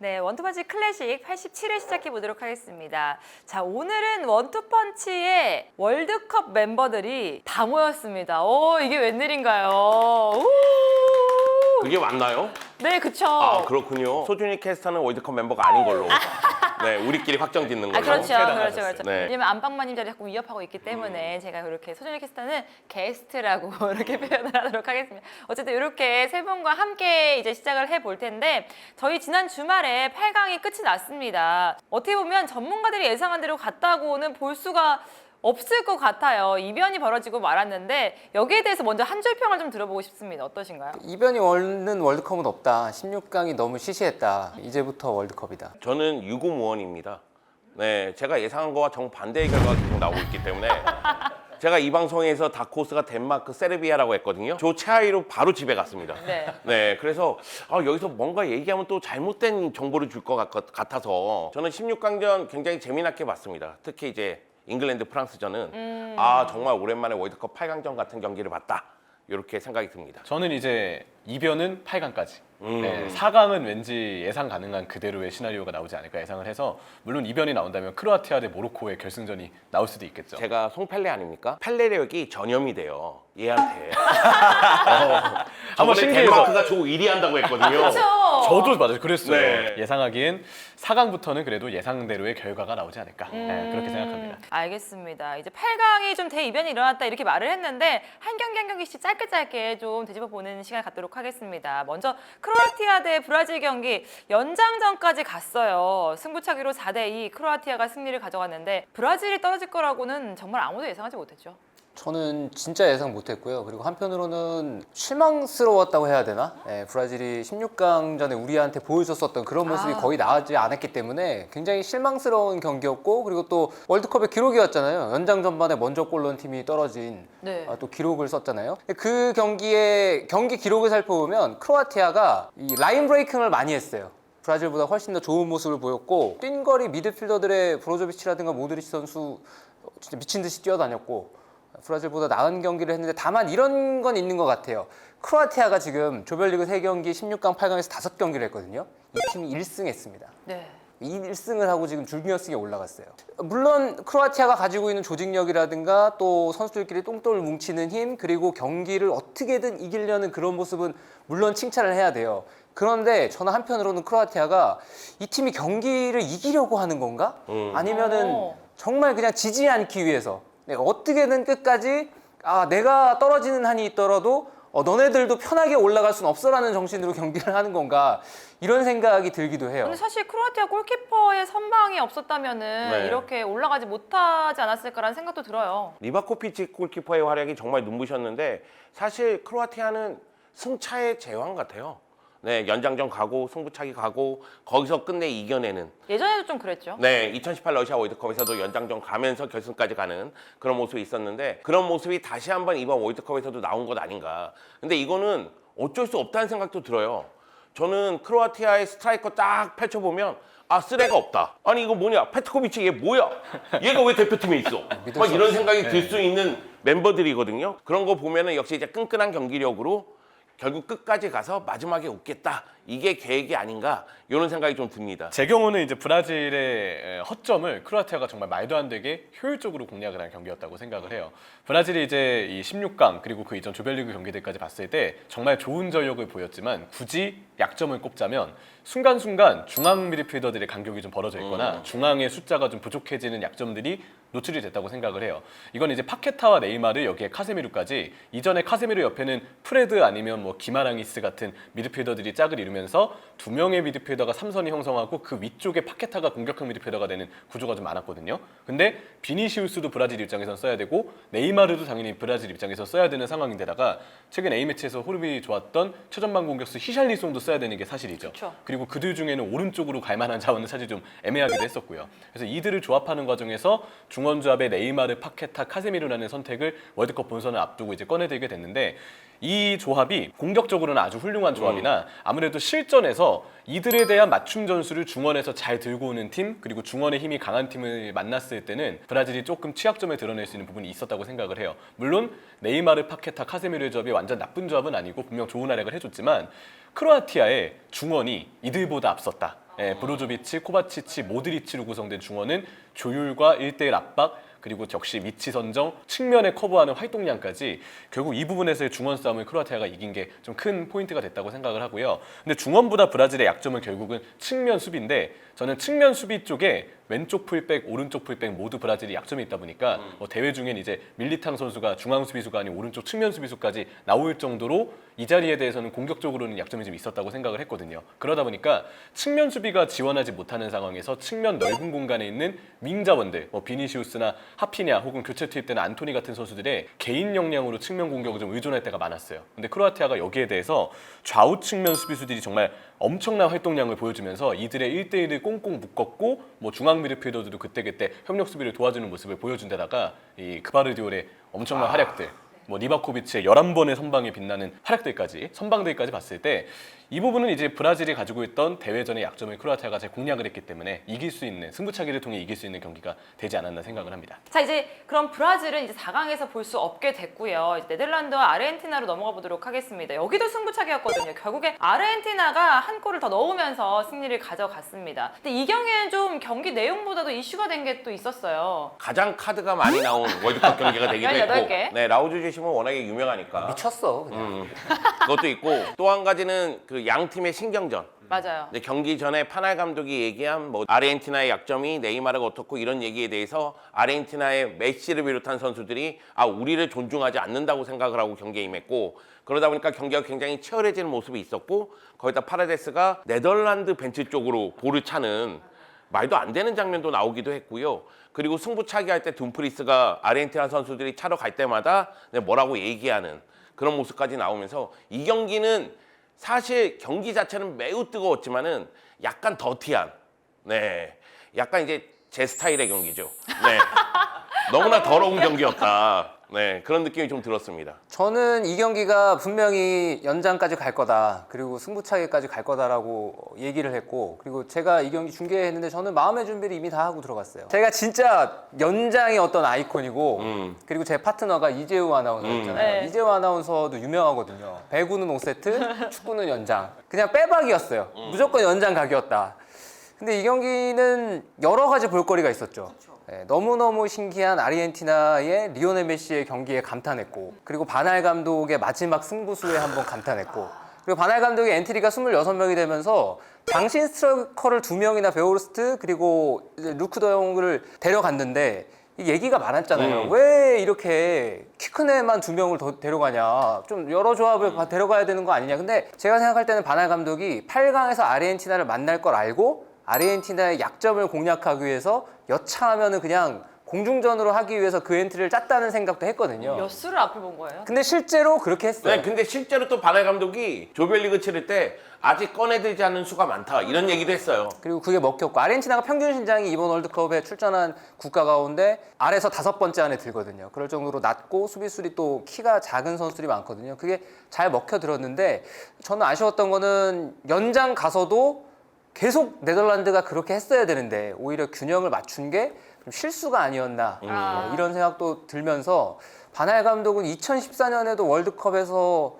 네, 원투펀치 클래식 87회 시작해 보도록 하겠습니다. 자, 오늘은 원투펀치의 월드컵 멤버들이 다 모였습니다. 오, 이게 웬일인가요? 우! 그게 맞나요? 네, 그쵸. 아, 그렇군요. 소준이 캐스터는 월드컵 멤버가 아닌 걸로. 네, 우리끼리 확정 짓는 걸로. 그렇죠. 네. 왜냐면 안방마님 자리 자꾸 위협하고 있기 때문에 제가 그렇게 소중히 캐스터는 게스트라고 이렇게 표현을 하도록 하겠습니다. 어쨌든 이렇게 세 분과 함께 이제 시작을 해볼 텐데 저희 지난 주말에 8강이 끝이 났습니다. 어떻게 보면 전문가들이 예상한 대로 갔다고는 볼 수가 없을 것 같아요. 이변이 벌어지고 말았는데 여기에 대해서 먼저 한 줄 평을 좀 들어보고 싶습니다. 어떠신가요? 이변이 없는 월드컵은 없다. 16강이 너무 시시했다. 이제부터 월드컵이다. 저는 유구무원입니다. 네, 제가 예상한 거와 정반대의 결과가 계속 나오고 있기 때문에 제가 이 방송에서 다코스가 덴마크, 세르비아라고 했거든요. 저 차이로 바로 집에 갔습니다. 네, 그래서 여기서 뭔가 얘기하면 또 잘못된 정보를 줄 것 같아서 저는 16강전 굉장히 재미나게 봤습니다. 특히 이제 잉글랜드 프랑스전은 정말 오랜만에 월드컵 8강전 같은 경기를 봤다. 이렇게 생각이 듭니다. 저는 이제 이변은 8강까지. 네, 4강은 왠지 예상 가능한 그대로의 시나리오가 나오지 않을까 예상을 해서 물론 이변이 나온다면 크로아티아 대 모로코의 결승전이 나올 수도 있겠죠. 제가 송펠레 아닙니까? 펠레력이 전염이 돼요. 얘한테. 한번 저번에 신기해서. 덴마크가 조 1위 한다고 했거든요. 그렇죠. 저도 맞아요. 그랬어요. 네. 예상하기엔 4강부터는 그래도 예상대로의 결과가 나오지 않을까. 네, 그렇게 생각합니다. 알겠습니다. 이제 8강이 좀 대이변이 일어났다 이렇게 말을 했는데 한 경기 한 경기씩 짧게 좀 되짚어 보는 시간 갖도록 하겠습니다. 먼저 크로아티아 대 브라질 경기 연장전까지 갔어요. 승부차기로 4대2 크로아티아가 승리를 가져갔는데 브라질이 떨어질 거라고는 정말 아무도 예상하지 못했죠. 저는 진짜 예상 못했고요. 그리고 한편으로는 실망스러웠다고 해야 되나? 브라질이 16강전에 우리한테 보여줬었던 그런 모습이 거의 나오지 않았기 때문에 굉장히 실망스러운 경기였고 그리고 또 월드컵의 기록이었잖아요. 연장전반에 먼저 골 넣은 팀이 떨어진 또 기록을 썼잖아요. 그 경기 기록을 살펴보면 크로아티아가 이 라인 브레이킹을 많이 했어요. 브라질보다 훨씬 더 좋은 모습을 보였고 뛴거리 미드필더들의 브로조비치라든가 모드리치 선수 진짜 미친 듯이 뛰어다녔고 브라질보다 나은 경기를 했는데 다만 이런 건 있는 것 같아요. 크로아티아가 지금 조별리그 3경기 16강, 8강에서 5경기를 했거든요. 이 팀이 1승했습니다. 네. 1승을 하고 지금 준결승에 올라갔어요. 물론 크로아티아가 가지고 있는 조직력이라든가 또 선수들끼리 똥똥을 뭉치는 힘 그리고 경기를 어떻게든 이기려는 그런 모습은 물론 칭찬을 해야 돼요. 그런데 저는 한편으로는 크로아티아가 이 팀이 경기를 이기려고 하는 건가? 아니면은 정말 그냥 지지 않기 위해서 내가 어떻게든 끝까지 내가 떨어지는 한이 있더라도 너네들도 편하게 올라갈 순 없어라는 정신으로 경기를 하는 건가 이런 생각이 들기도 해요. 근데 사실 크로아티아 골키퍼의 선방이 없었다면은 이렇게 올라가지 못하지 않았을까라는 생각도 들어요. 리바코비치 골키퍼의 활약이 정말 눈부셨는데 사실 크로아티아는 승차의 제왕 같아요. 네, 연장전 가고 승부차기 가고 거기서 끝내 이겨내는. 예전에도 좀 그랬죠. 네, 2018 러시아 월드컵에서도 연장전 가면서 결승까지 가는 그런 모습이 있었는데 그런 모습이 다시 한번 이번 월드컵에서도 나온 것 아닌가. 근데 이거는 어쩔 수 없다는 생각도 들어요. 저는 크로아티아의 스트라이커 딱 펼쳐보면 쓰레가 없다. 아니 이거 뭐냐? 페트코비치 얘 뭐야? 얘가 왜 대표팀에 있어? 막 이런 생각이 들 수 있는 멤버들이거든요. 그런 거 보면은 역시 이제 끈끈한 경기력으로 결국 끝까지 가서 마지막에 웃겠다. 이게 계획이 아닌가 이런 생각이 좀 듭니다. 제 경우는 이제 브라질의 허점을 크로아티아가 정말 말도 안 되게 효율적으로 공략을 한 경기였다고 생각을 해요. 브라질이 이제 이 16강 그리고 그 이전 조별리그 경기들까지 봤을 때 정말 좋은 전력을 보였지만 굳이 약점을 꼽자면 순간순간 중앙 미드필더들의 간격이 좀 벌어져 있거나 중앙의 숫자가 좀 부족해지는 약점들이 노출이 됐다고 생각을 해요. 이건 이제 파케타와 네이마르 여기에 카세미르까지 이전에 카세미르 옆에는 프레드 아니면 뭐 기마랑이스 같은 미드필더들이 짝을 이루면서 두 명의 미드필더가 3선이 형성하고 그 위쪽에 파케타가 공격형 미드필더가 되는 구조가 좀 많았거든요. 근데 비니시우스도 브라질 입장에선 써야 되고 네이마르도 당연히 브라질 입장에서 써야 되는 상황인데다가 최근 A매치에서 호흡이 좋았던 최전방 공격수 히샬리송도 써야 되는 게 사실이죠. 그쵸. 그리고 그들 중에는 오른쪽으로 갈 만한 자원은 사실 좀 애매하기도 했었고요. 그래서 이들을 조합하는 과정에서 중원조합의 네이마르, 파케타, 카세미르라는 선택을 월드컵 본선을 앞두고 이제 꺼내들게 됐는데 이 조합이 공격적으로는 아주 훌륭한 조합이나 아무래도 실전에서 이들에 대한 맞춤 전술을 중원에서 잘 들고 오는 팀 그리고 중원의 힘이 강한 팀을 만났을 때는 브라질이 조금 취약점을 드러낼 수 있는 부분이 있었다고 생각을 해요. 물론 네이마르, 파케타, 카세미르의 조합이 완전 나쁜 조합은 아니고 분명 좋은 활약을 해줬지만 크로아티아의 중원이 이들보다 앞섰다. 브로조비치, 코바치치, 모드리치로 구성된 중원은 조율과 1대1 압박, 그리고 역시 위치 선정, 측면에 커버하는 활동량까지 결국 이 부분에서의 중원 싸움을 크로아티아가 이긴 게 좀 큰 포인트가 됐다고 생각을 하고요. 근데 중원보다 브라질의 약점은 결국은 측면 수비인데 저는 측면 수비 쪽에 왼쪽 풀백, 오른쪽 풀백 모두 브라질이 약점이 있다 보니까 대회 중엔 이제 밀리탕 선수가 중앙 수비수가 아닌 오른쪽 측면 수비수까지 나올 정도로 이 자리에 대해서는 공격적으로는 약점이 좀 있었다고 생각을 했거든요. 그러다 보니까 측면 수비가 지원하지 못하는 상황에서 측면 넓은 공간에 있는 윙 자원들, 비니시우스나 하피냐 혹은 교체 투입되는 안토니 같은 선수들의 개인 역량으로 측면 공격을 좀 의존할 때가 많았어요. 근데 크로아티아가 여기에 대해서 좌우 측면 수비수들이 정말 엄청난 활동량을 보여주면서 이들의 1대1을 꽁꽁 묶었고 중앙 미드필더들도 그때그때 협력 수비를 도와주는 모습을 보여준 데다가 이 그바르디올의 엄청난 활약들, 리바코비치의 11번의 선방에 빛나는 활약들까지, 선방들까지 봤을 때 이 부분은 이제 브라질이 가지고 있던 대회전의 약점을 크로아티아가 잘 공략을 했기 때문에 이길 수 있는, 승부차기를 통해 이길 수 있는 경기가 되지 않았나 생각을 합니다. 자, 이제 그럼 브라질은 이제 4강에서 볼 수 없게 됐고요. 이제 네덜란드와 아르헨티나로 넘어가 보도록 하겠습니다. 여기도 승부차기였거든요. 결국에 아르헨티나가 한 골을 더 넣으면서 승리를 가져갔습니다. 근데 이 경기는 좀 경기 내용보다도 이슈가 된 게 또 있었어요. 가장 카드가 많이 나온 월드컵 경기가 되기도 18개. 했고, 네, 라우즈 주심은 워낙에 유명하니까 미쳤어 그냥. 그것도 있고 또 한 가지는 그 양 팀의 신경전. 맞아요. 근데 경기 전에 파날 감독이 얘기한 아르헨티나의 약점이 네이마르가 어떻고 이런 얘기에 대해서 아르헨티나의 메시를 비롯한 선수들이 우리를 존중하지 않는다고 생각을 하고 경기에 임했고, 그러다 보니까 경기가 굉장히 치열해지는 모습이 있었고, 거기다 파레데스가 네덜란드 벤치 쪽으로 볼을 차는 말도 안 되는 장면도 나오기도 했고요. 그리고 승부차기 할 때 둠프리스가 아르헨티나 선수들이 차러 갈 때마다 뭐라고 얘기하는 그런 모습까지 나오면서 이 경기는 사실 경기 자체는 매우 뜨거웠지만은 약간 더티한, 약간 이제 제 스타일의 경기죠. 너무나 더러운 경기였다. 그런 느낌이 좀 들었습니다. 저는 이 경기가 분명히 연장까지 갈 거다, 그리고 승부차기까지 갈 거다라고 얘기를 했고, 그리고 제가 이 경기 중계했는데 저는 마음의 준비를 이미 다 하고 들어갔어요. 제가 진짜 연장의 어떤 아이콘이고, 그리고 제 파트너가 이재우 아나운서였잖아요. 네. 이재우 아나운서도 유명하거든요. 배구는 5세트, 축구는 연장. 그냥 빼박이었어요. 무조건 연장 각이었다. 근데 이 경기는 여러 가지 볼거리가 있었죠. 너무너무 신기한 아르헨티나의 리오넬 메시의 경기에 감탄했고, 그리고 바날 감독의 마지막 승부수에 한번 감탄했고, 그리고 바날 감독의 엔트리가 26명이 되면서 장신 스트라이커를 2명이나 베오르스트 그리고 이제 루크 더영을 데려갔는데 이 얘기가 많았잖아요. 왜 이렇게 키 큰 애만 2명을 더 데려가냐, 좀 여러 조합을 데려가야 되는 거 아니냐. 근데 제가 생각할 때는 바날 감독이 8강에서 아르헨티나를 만날 걸 알고 아르헨티나의 약점을 공략하기 위해서 여차하면은 그냥 공중전으로 하기 위해서 그 엔트리를 짰다는 생각도 했거든요. 몇 수를 앞을 본 거예요? 근데 실제로 그렇게 했어요. 근데 실제로 또 바날 감독이 조별리그 치를 때 아직 꺼내들지 않는 수가 많다 이런 얘기도 했어요. 그리고 그게 먹혔고, 아르헨티나가 평균 신장이 이번 월드컵에 출전한 국가 가운데 아래서 5번째 안에 들거든요. 그럴 정도로 낮고 수비수들이 또 키가 작은 선수들이 많거든요. 그게 잘 먹혀들었는데 저는 아쉬웠던 거는 연장 가서도 계속 네덜란드가 그렇게 했어야 되는데 오히려 균형을 맞춘 게 좀 실수가 아니었나, 이런 생각도 들면서 바날 감독은 2014년에도 월드컵에서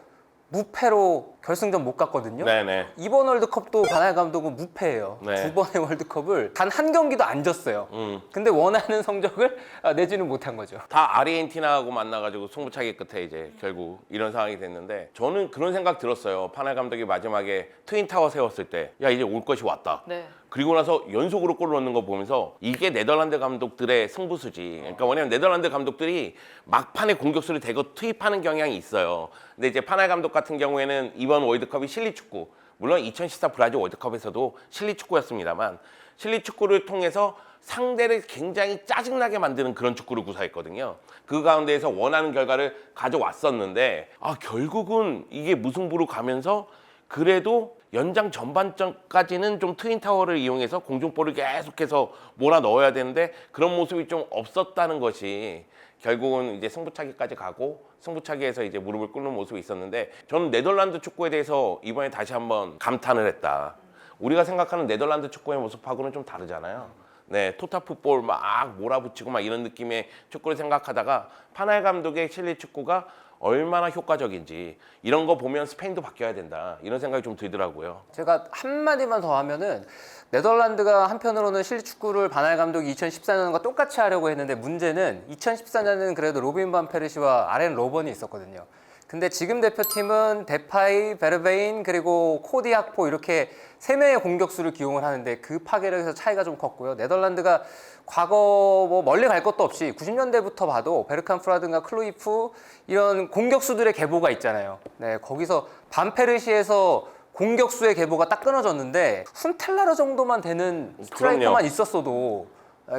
무패로 결승전 못 갔거든요. 네네. 이번 월드컵도 바날 감독은 무패예요. 네. 2번의 월드컵을 단 한 경기도 안 졌어요. 근데 원하는 성적을 내지는 못한 거죠. 다 아르헨티나하고 만나가지고 승부차기 끝에 이제 결국 이런 상황이 됐는데, 저는 그런 생각 들었어요. 파날 감독이 마지막에 트윈타워 세웠을 때 야 이제 올 것이 왔다. 네. 그리고 나서 연속으로 골을 넣는 거 보면서 이게 네덜란드 감독들의 승부수지. 그러니까 뭐냐면 네덜란드 감독들이 막판에 공격수를 대거 투입하는 경향이 있어요. 근데 이제 파날 감독 같은 경우에는 이번 월드컵이 실리 축구, 물론 2014 브라질 월드컵에서도 실리 축구였습니다만 실리 축구를 통해서 상대를 굉장히 짜증나게 만드는 그런 축구를 구사했거든요. 그 가운데에서 원하는 결과를 가져왔었는데 결국은 이게 무승부로 가면서 그래도 연장 전반전까지는 좀 트윈타워를 이용해서 공중볼을 계속해서 몰아 넣어야 되는데 그런 모습이 좀 없었다는 것이 결국은 이제 승부차기까지 가고 승부차기에서 이제 무릎을 꿇는 모습이 있었는데, 저는 네덜란드 축구에 대해서 이번에 다시 한번 감탄을 했다. 우리가 생각하는 네덜란드 축구의 모습하고는 좀 다르잖아요. 네, 토탈풋볼 막 몰아붙이고 막 이런 느낌의 축구를 생각하다가 파날 감독의 실리 축구가 얼마나 효과적인지 이런 거 보면 스페인도 바뀌어야 된다 이런 생각이 좀 들더라고요. 제가 한마디만 더 하면은 네덜란드가 한편으로는 실리 축구를 바날 감독이 2014년과 똑같이 하려고 했는데 문제는 2014년에는 그래도 로빈 반 페르시와 아렌 로번이 있었거든요. 근데 지금 대표팀은 데파이, 베르베인 그리고 코디 학포 이렇게 3명의 공격수를 기용을 하는데 그 파괴력에서 차이가 좀 컸고요. 네덜란드가 과거 뭐 멀리 갈 것도 없이 90년대부터 봐도 베르캄프라든가 클루이프 이런 공격수들의 계보가 있잖아요. 네, 거기서 반페르시에서 공격수의 계보가 딱 끊어졌는데 훈텔라르 정도만 되는 스트라이커만 그럼요. 있었어도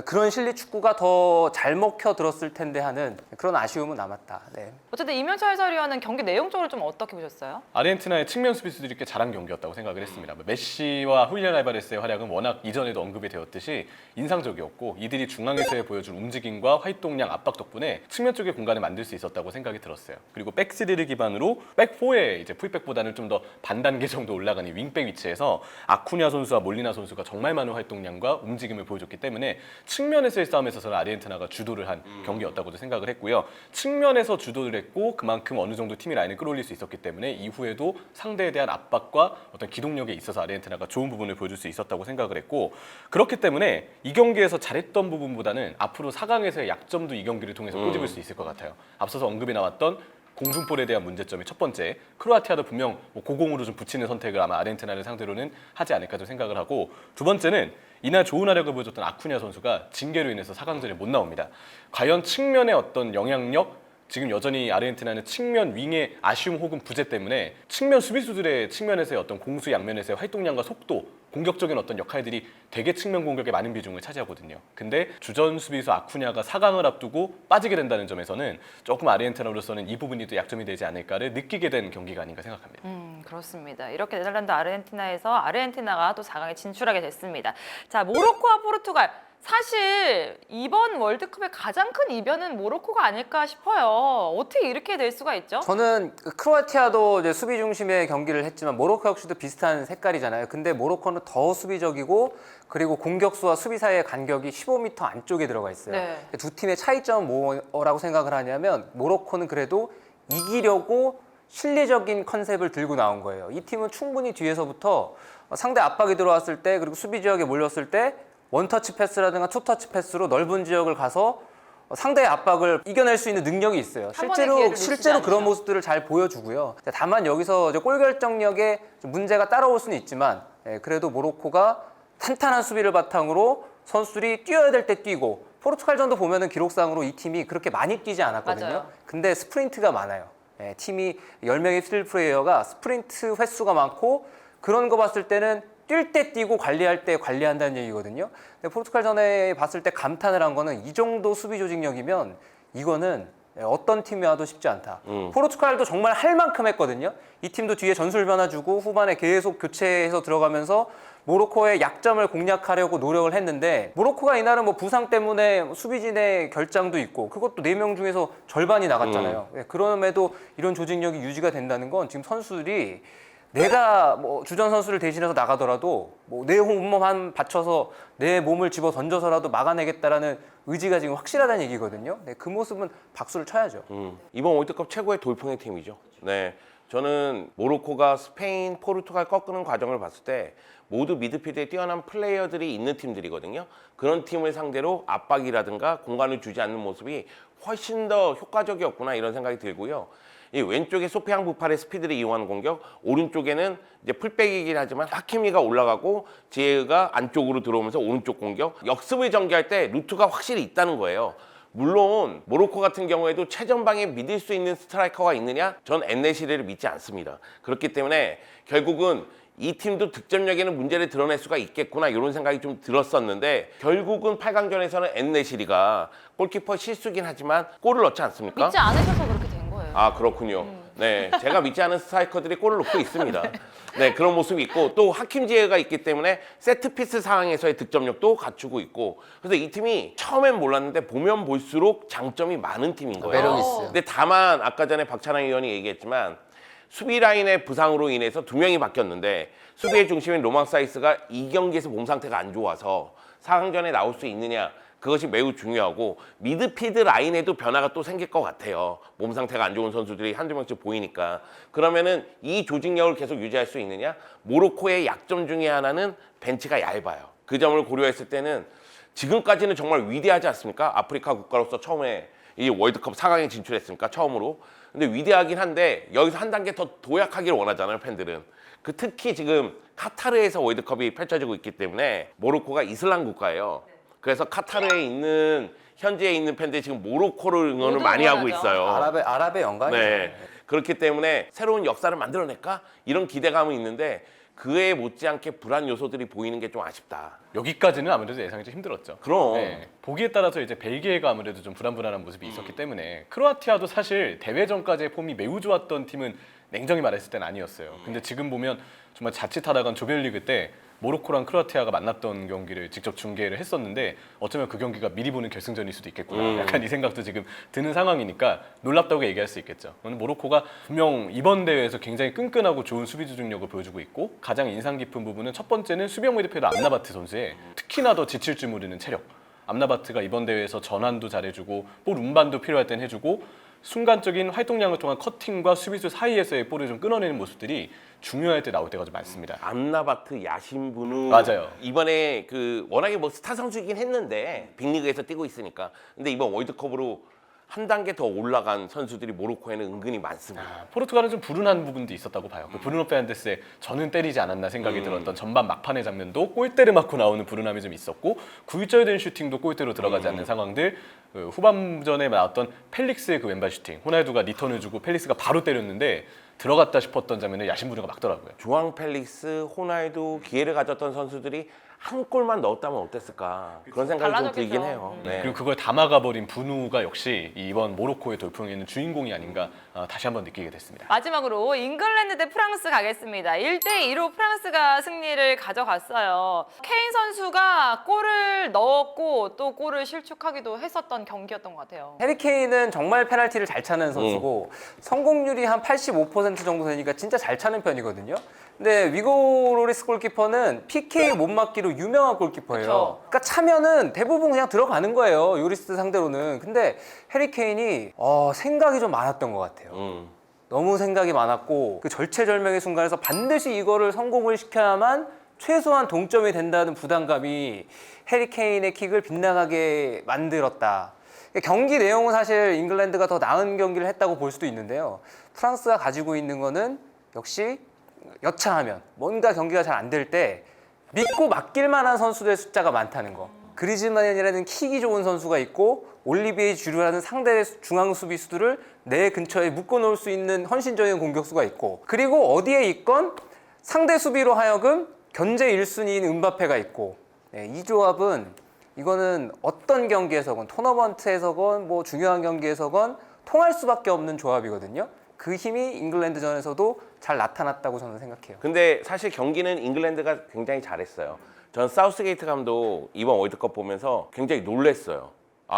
그런 실리 축구가 더 잘 먹혀 들었을 텐데 하는 그런 아쉬움은 남았다. 네. 어쨌든 이명철 해설위원은 경기 내용적으로 좀 어떻게 보셨어요? 아르헨티나의 측면 수비수들이 꽤 잘한 경기였다고 생각을 했습니다. 메시와 훌리안 알바레스의 활약은 워낙 이전에도 언급이 되었듯이 인상적이었고 이들이 중앙에서 보여준 움직임과 활동량 압박 덕분에 측면 쪽의 공간을 만들 수 있었다고 생각이 들었어요. 그리고 백스리를 기반으로 백포에 이제 풀백보다는 좀 더 반단계 정도 올라간 이 윙백 위치에서 아쿠냐 선수와 몰리나 선수가 정말 많은 활동량과 움직임을 보여줬기 때문에 측면에서의 싸움에 있어서는 아르헨티나가 주도를 한 경기였다고도 생각을 했고요. 측면에서 주도를 했고 그만큼 어느 정도 팀이 라인을 끌어올릴 수 있었기 때문에 이후에도 상대에 대한 압박과 어떤 기동력에 있어서 아르헨티나가 좋은 부분을 보여줄 수 있었다고 생각을 했고 그렇기 때문에 이 경기에서 잘했던 부분보다는 앞으로 4강에서의 약점도 이 경기를 통해서 꼬집을 수 있을 것 같아요. 앞서서 언급이 나왔던 공중볼에 대한 문제점이 첫 번째, 크로아티아도 분명 고공으로 좀 붙이는 선택을 아마 아르헨티나를 상대로는 하지 않을까 좀 생각을 하고 두 번째는 이날 좋은 활약을 보여줬던 아쿠냐 선수가 징계로 인해서 4강전에 못 나옵니다. 과연 측면의 어떤 영향력, 지금 여전히 아르헨티나는 측면 윙의 아쉬움 혹은 부재 때문에 측면 수비수들의 측면에서의 어떤 공수 양면에서의 활동량과 속도, 공격적인 어떤 역할들이 되게 측면 공격에 많은 비중을 차지하거든요. 근데 주전 수비수 아쿠냐가 4강을 앞두고 빠지게 된다는 점에서는 조금 아르헨티나로서는 이 부분이 또 약점이 되지 않을까를 느끼게 된 경기가 아닌가 생각합니다. 그렇습니다. 이렇게 네덜란드 아르헨티나에서 아르헨티나가 또 4강에 진출하게 됐습니다. 자, 모로코와 포르투갈. 사실 이번 월드컵의 가장 큰 이변은 모로코가 아닐까 싶어요. 어떻게 이렇게 될 수가 있죠? 저는 크로아티아도 이제 수비 중심의 경기를 했지만 모로코 역시도 비슷한 색깔이잖아요. 근데 모로코는 더 수비적이고 그리고 공격수와 수비 사이의 간격이 15m 안쪽에 들어가 있어요. 네. 두 팀의 차이점은 뭐라고 생각을 하냐면 모로코는 그래도 이기려고 실리적인 컨셉을 들고 나온 거예요. 이 팀은 충분히 뒤에서부터 상대 압박이 들어왔을 때 그리고 수비 지역에 몰렸을 때 원터치 패스라든가 투터치 패스로 넓은 지역을 가서 상대의 압박을 이겨낼 수 있는 능력이 있어요. 한 번의 기회를 놓치지 실제로 그런 않죠. 모습들을 잘 보여주고요. 다만 여기서 이제 골 결정력에 좀 문제가 따라올 수는 있지만 그래도 모로코가 탄탄한 수비를 바탕으로 선수들이 뛰어야 될 때 뛰고 포르투갈전도 보면은 기록상으로 이 팀이 그렇게 많이 뛰지 않았거든요. 맞아요. 근데 스프린트가 많아요. 팀이 10명의 필드 플레이어가 스프린트 횟수가 많고 그런 거 봤을 때는 뛸 때 뛰고 관리할 때 관리한다는 얘기거든요. 근데 포르투갈전에 봤을 때 감탄을 한 거는 이 정도 수비 조직력이면 이거는 어떤 팀이 와도 쉽지 않다. 포르투갈도 정말 할 만큼 했거든요. 이 팀도 뒤에 전술 변화 주고 후반에 계속 교체해서 들어가면서 모로코의 약점을 공략하려고 노력을 했는데 모로코가 이날은 뭐 부상 때문에 수비진의 결장도 있고 그것도 4명 중에서 절반이 나갔잖아요. 그럼에도 이런 조직력이 유지가 된다는 건 지금 선수들이 내가 뭐 주전 선수를 대신해서 나가더라도 뭐 내 몸 한 받쳐서 내 몸을 집어 던져서라도 막아내겠다라는 의지가 지금 확실하다는 얘기거든요. 네, 그 모습은 박수를 쳐야죠. 이번 월드컵 최고의 돌풍의 팀이죠. 네, 저는 모로코가 스페인, 포르투갈 꺾는 과정을 봤을 때 모두 미드필드에 뛰어난 플레이어들이 있는 팀들이거든요. 그런 팀을 상대로 압박이라든가 공간을 주지 않는 모습이 훨씬 더 효과적이었구나 이런 생각이 들고요. 이 왼쪽에 소피앙 부팔의 스피드를 이용하는 공격, 오른쪽에는 이제 풀백이긴 하지만 하키미가 올라가고 지에가 안쪽으로 들어오면서 오른쪽 공격, 역습을 전개할 때 루트가 확실히 있다는 거예요. 물론 모로코 같은 경우에도 최전방에 믿을 수 있는 스트라이커가 있느냐? 전 엔네시리를 믿지 않습니다. 그렇기 때문에 결국은 이 팀도 득점력에는 문제를 드러낼 수가 있겠구나 이런 생각이 좀 들었었는데 결국은 8강전에서는 엔네시리가 골키퍼 실수긴 하지만 골을 넣지 않습니까? 믿지 않으셔서 그렇게 된 거예요. 아 그렇군요. 네, 제가 믿지 않은 스트라이커들이 골을 넣고 있습니다. 네, 그런 모습이 있고 또 하킴 지에가 있기 때문에 세트피스 상황에서의 득점력도 갖추고 있고 그래서 이 팀이 처음엔 몰랐는데 보면 볼수록 장점이 많은 팀인 거예요. 매력이 있어요. 근데 다만 아까 전에 박찬하 의원이 얘기했지만 수비 라인의 부상으로 인해서 2명이 바뀌었는데 수비의 중심인 로망 사이스가 이 경기에서 몸 상태가 안 좋아서 4강전에 나올 수 있느냐 그것이 매우 중요하고 미드필드 라인에도 변화가 또 생길 것 같아요. 몸 상태가 안 좋은 선수들이 한두 명씩 보이니까. 그러면은 이 조직력을 계속 유지할 수 있느냐? 모로코의 약점 중에 하나는 벤치가 얇아요. 그 점을 고려했을 때는 지금까지는 정말 위대하지 않습니까? 아프리카 국가로서 처음에 이 월드컵 4강에 진출했으니까 처음으로. 근데 위대하긴 한데 여기서 한 단계 더 도약하기를 원하잖아요, 팬들은. 특히 지금 카타르에서 월드컵이 펼쳐지고 있기 때문에 모로코가 이슬람 국가예요. 그래서 카타르에 있는 현지에 있는 팬들이 지금 모로코를 응원을 모두 많이 하고 응원하죠. 있어요. 아랍의 영광이죠. 네. 그렇기 때문에 새로운 역사를 만들어낼까? 이런 기대감은 있는데 그에 못지않게 불안 요소들이 보이는 게 좀 아쉽다. 여기까지는 아무래도 예상이 좀 힘들었죠. 그럼. 보기에 따라서 이제 벨기에가 아무래도 좀 불안불안한 모습이 있었기 때문에 크로아티아도 사실 대회 전까지의 폼이 매우 좋았던 팀은 냉정히 말했을 땐 아니었어요. 근데 지금 보면 정말 자칫하다간 조별리그 때 모로코랑 크로아티아가 만났던 경기를 직접 중계를 했었는데 어쩌면 그 경기가 미리 보는 결승전일 수도 있겠구나. 약간 이 생각도 지금 드는 상황이니까 놀랍다고 얘기할 수 있겠죠. 오늘 모로코가 분명 이번 대회에서 굉장히 끈끈하고 좋은 수비 조직력을 보여주고 있고 가장 인상 깊은 부분은 첫 번째는 수비형 미드필더 암라바트 선수의 특히나 더 지칠 줄 모르는 체력. 암라바트가 이번 대회에서 전환도 잘해주고 볼 운반도 필요할 땐 해주고 순간적인 활동량을 통한 커팅과 수비수 사이에서의 볼을 좀 끊어내는 모습들이 중요할 때 나올 때가 좀 많습니다. 암라바트, 야신부누 맞아요. 이번에 워낙에 스타 선수이긴 했는데 빅리그에서 뛰고 있으니까. 근데 이번 월드컵으로 한 단계 더 올라간 선수들이 모로코에는 은근히 많습니다. 포르투갈은 좀 불운한 부분도 있었다고 봐요. 그 브루노 페르난데스의 저는 때리지 않았나 생각이 들었던 전반 막판의 장면도 골대를 맞고 나오는 불운함이 좀 있었고 굴절된 슈팅도 골대로 들어가지 않는 상황들. 후반전에 나왔던 펠릭스의 그 왼발 슈팅, 호날두가 리턴을 주고 펠릭스가 바로 때렸는데 들어갔다 싶었던 장면을 야신부누가 막더라고요. 조앙 펠릭스, 호날두 기회를 가졌던 선수들이 한 골만 넣었다면 어땠을까 그런 생각이 좀 달라졌겠죠. 들긴 해요. 네. 그리고 그걸 다 막아버린 부누가 역시 이번 모로코의 돌풍에는 주인공이 아닌가 다시 한번 느끼게 됐습니다. 마지막으로 잉글랜드 대 프랑스 가겠습니다. 1대2로 프랑스가 승리를 가져갔어요. 케인 선수가 골을 넣었고 또 골을 실축하기도 했었던 경기였던 것 같아요. 해리 케인은 정말 페널티를 잘 차는 선수고 성공률이 한 85% 정도 되니까 진짜 잘 차는 편이거든요. 근데 위고 로리스 골키퍼는 PK 못 맞기로 유명한 골키퍼예요. 그쵸. 그러니까 차면은 대부분 그냥 들어가는 거예요. 요리스 상대로는. 근데 해리 케인이 생각이 좀 많았던 것 같아요. 너무 생각이 많았고 그 절체절명의 순간에서 반드시 이거를 성공을 시켜야만 최소한 동점이 된다는 부담감이 해리 케인의 킥을 빗나가게 만들었다. 경기 내용은 사실 잉글랜드가 더 나은 경기를 했다고 볼 수도 있는데요. 프랑스가 가지고 있는 거는 역시 여차하면 뭔가 경기가 잘 안 될 때 믿고 맡길 만한 선수들의 숫자가 많다는 거. 그리즈만이라는 킥이 좋은 선수가 있고 올리비에 주르라는 상대 중앙 수비수들을 내 근처에 묶어놓을 수 있는 헌신적인 공격수가 있고 그리고 어디에 있건 상대 수비로 하여금 견제 1순위인 음바페가 있고 이 조합은 이거는 어떤 경기에서건 토너먼트에서건 뭐 중요한 경기에서건 통할 수밖에 없는 조합이거든요. 그 힘이 잉글랜드전에서도 잘 나타났다고 저는 생각해요. 근데 사실 경기는 잉글랜드가 굉장히 잘했어요. 전 사우스게이트 감독 이번 월드컵 보면서 굉장히 놀랐어요.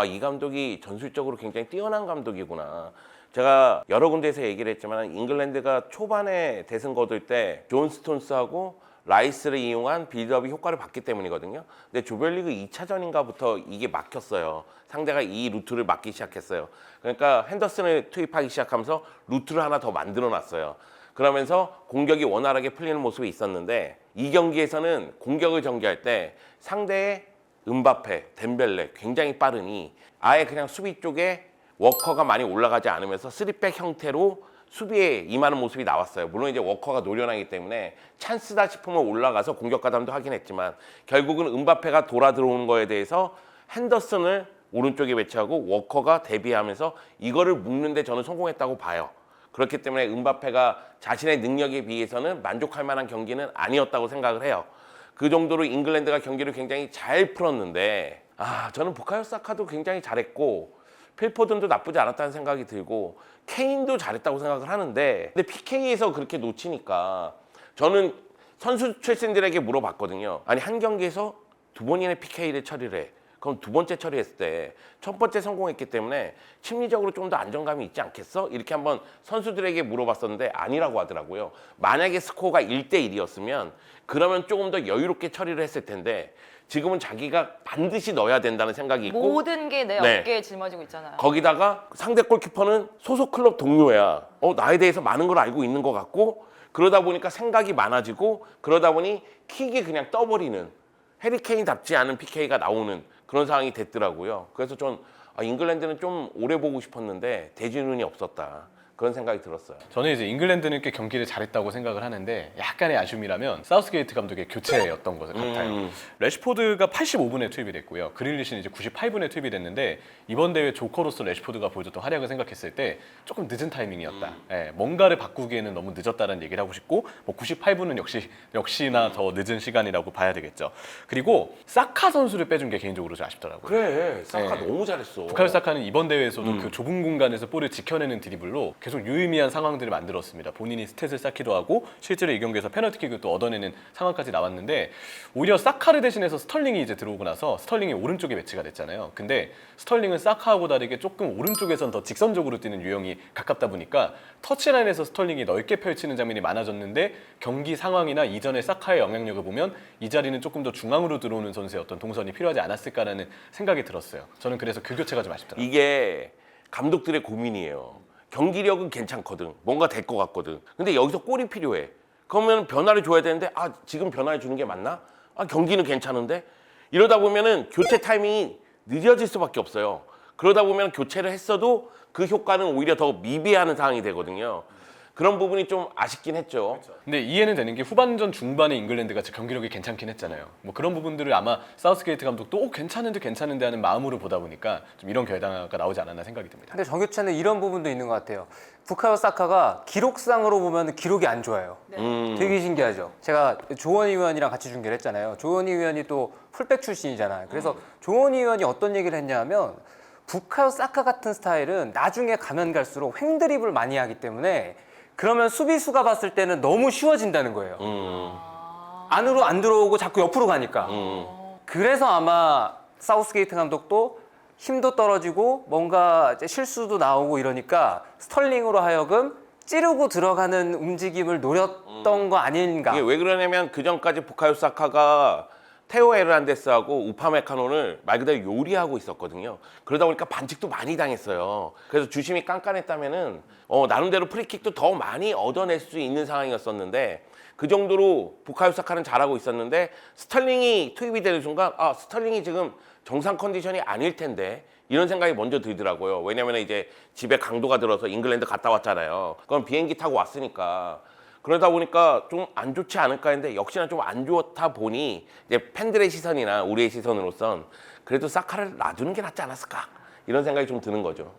이 감독이 전술적으로 굉장히 뛰어난 감독이구나. 제가 여러 군데에서 얘기를 했지만 잉글랜드가 초반에 대승 거둘 때 존 스톤스하고 라이스를 이용한 빌드업이 효과를 봤기 때문이거든요. 근데 조별리그 2차전인가부터 이게 막혔어요. 상대가 이 루트를 막기 시작했어요. 그러니까 핸더슨을 투입하기 시작하면서 루트를 하나 더 만들어놨어요. 그러면서 공격이 원활하게 풀리는 모습이 있었는데 이 경기에서는 공격을 전개할 때 상대의 음바페, 덴벨레 굉장히 빠르니 아예 그냥 수비 쪽에 워커가 많이 올라가지 않으면서 3백 형태로 수비에 임하는 모습이 나왔어요. 물론 이제 워커가 노련하기 때문에 찬스다 싶으면 올라가서 공격 가담도 하긴 했지만 결국은 음바페가 돌아 들어오는 거에 대해서 핸더슨을 오른쪽에 배치하고 워커가 대비하면서 이거를 묶는데 저는 성공했다고 봐요. 그렇기 때문에 음바페가 자신의 능력에 비해서는 만족할 만한 경기는 아니었다고 생각을 해요. 그 정도로 잉글랜드가 경기를 굉장히 잘 풀었는데 저는 부카요 사카도 굉장히 잘했고 필포든도 나쁘지 않았다는 생각이 들고 케인도 잘했다고 생각을 하는데 근데 PK에서 그렇게 놓치니까 저는 선수 출신들에게 물어봤거든요. 아니 한 경기에서 2번이나 PK를 처리를 해. 그럼 두 번째 처리했을 때 첫 번째 성공했기 때문에 심리적으로 좀 더 안정감이 있지 않겠어? 이렇게 한번 선수들에게 물어봤었는데 아니라고 하더라고요. 만약에 스코어가 1대1이었으면 그러면 조금 더 여유롭게 처리를 했을 텐데 지금은 자기가 반드시 넣어야 된다는 생각이 있고 모든 게 내 네. 어깨에 짊어지고 있잖아요. 거기다가 상대 골키퍼는 소속 클럽 동료야. 나에 대해서 많은 걸 알고 있는 것 같고 그러다 보니까 생각이 많아지고 그러다 보니 킥이 그냥 떠버리는 해리케인답지 않은 PK가 나오는 그런 상황이 됐더라고요. 그래서 전 잉글랜드는 좀 오래 보고 싶었는데 대진운이 없었다. 그런 생각이 들었어요. 저는 이제 잉글랜드는 꽤 경기를 잘했다고 생각을 하는데 약간의 아쉬움이라면 사우스게이트 감독의 교체였던 것 같아요. 래시포드가 85분에 투입이 됐고요. 그릴리시는 이제 98분에 투입이 됐는데 이번 대회 조커로서 래시포드가 보여줬던 활약을 생각했을 때 조금 늦은 타이밍이었다. 예, 뭔가를 바꾸기에는 너무 늦었다는 얘기를 하고 싶고 뭐 98분은 역시나 더 늦은 시간이라고 봐야 되겠죠. 그리고 사카 선수를 빼준 게 개인적으로 좀 아쉽더라고요. 그래, 사카 네. 너무 잘했어. 부카요 사카는 이번 대회에서도 그 좁은 공간에서 볼을 지켜내는 드리블로 계속 유의미한 상황들을 만들었습니다. 본인이 스탯을 쌓기도 하고 실제로 이 경기에서 페널티킥을 또 얻어내는 상황까지 나왔는데 오히려 사카를 대신해서 스털링이 이제 들어오고 나서 스털링이 오른쪽에 배치가 됐잖아요. 근데 스털링은 사카하고 다르게 조금 오른쪽에선 더 직선적으로 뛰는 유형이 가깝다 보니까 터치라인에서 스털링이 넓게 펼치는 장면이 많아졌는데 경기 상황이나 이전의 사카의 영향력을 보면 이 자리는 조금 더 중앙으로 들어오는 선수의 어떤 동선이 필요하지 않았을까라는 생각이 들었어요. 저는 그래서 그 교체가 좀 아쉽더라고요. 이게 감독들의 고민이에요. 경기력은 괜찮거든. 뭔가 될 것 같거든. 근데 여기서 골이 필요해. 그러면 변화를 줘야 되는데 지금 변화를 주는 게 맞나? 경기는 괜찮은데? 이러다 보면은 교체 타이밍이 늦어질 수밖에 없어요. 그러다 보면 교체를 했어도 그 효과는 오히려 더 미비하는 상황이 되거든요. 그런 부분이 좀 아쉽긴 했죠. 근데 이해는 되는 게 후반전 중반에 잉글랜드가 경기력이 괜찮긴 했잖아요. 뭐 그런 부분들을 아마 사우스게이트 감독도 괜찮은데 하는 마음으로 보다 보니까 좀 이런 결과가 나오지 않았나 생각이 듭니다. 근데 정교체는 이런 부분도 있는 것 같아요. 부카요 사카가 기록상으로 보면 기록이 안 좋아요. 되게 신기하죠. 제가 조원희 위원이랑 같이 중계를 했잖아요. 조원희 위원이 또 풀백 출신이잖아요. 그래서 조원희 위원이 어떤 얘기를 했냐면 부카요 사카 같은 스타일은 나중에 가면 갈수록 횡드립을 많이 하기 때문에 그러면 수비수가 봤을 때는 너무 쉬워진다는 거예요. 안으로 안 들어오고 자꾸 옆으로 가니까. 그래서 아마 사우스게이트 감독도 힘도 떨어지고 뭔가 이제 실수도 나오고 이러니까 스털링으로 하여금 찌르고 들어가는 움직임을 노렸던 거 아닌가. 이게 왜 그러냐면 그 전까지 부카요 사카가 테오 에르난데스하고 우파메카노를 말 그대로 요리하고 있었거든요. 그러다 보니까 반칙도 많이 당했어요. 그래서 주심이 깐깐했다면은 나름대로 프리킥도 더 많이 얻어낼 수 있는 상황이었었는데 그 정도로 부카요 사카는 잘하고 있었는데 스털링이 투입이 되는 순간 스털링이 지금 정상 컨디션이 아닐 텐데 이런 생각이 먼저 들더라고요. 왜냐면 이제 집에 강도가 들어서 잉글랜드 갔다 왔잖아요. 그럼 비행기 타고 왔으니까 그러다 보니까 좀 안 좋지 않을까 했는데 역시나 좀 안 좋다 보니 이제 팬들의 시선이나 우리의 시선으로선 그래도 사카를 놔두는 게 낫지 않았을까 이런 생각이 좀 드는 거죠.